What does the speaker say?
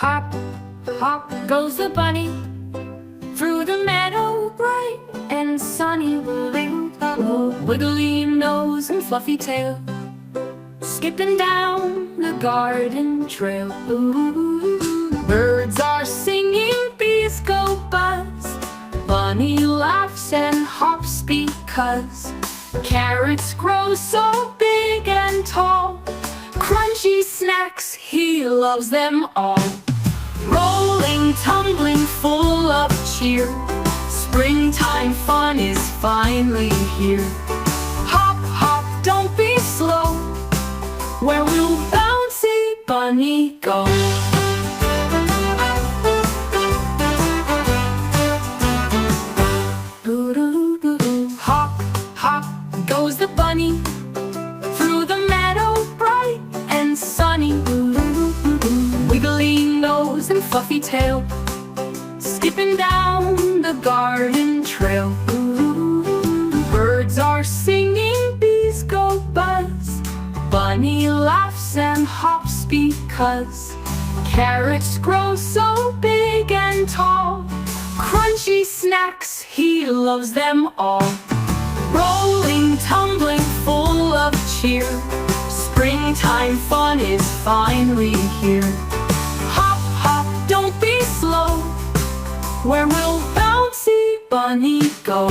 Hop, hop goes the bunny through the meadow bright and sunny, wiggly nose and fluffy tail, skipping down the garden trail. Ooh, birds are singing, bees go buzz, bunny laughs and hops because carrots grow so big and tall. Crunchy snacks, he loves them all. Rolling, tumbling, full of cheer, springtime fun is finally here. Hop, hop, don't be slow, where will Bouncy Bunny go? Hop, hop goes the bunny through the meadow bright and sunny, wiggly nose and fluffy tail, skipping down the garden trail. Birds are singing, bees go buzz, bunny laughs and hops because carrots grow so big and tall. Crunchy snacks, he loves them all. Rolling, tumbling, full of cheer, springtime fun is finally here. Hop, hop, don't be slow, where will Bouncy Bunny go?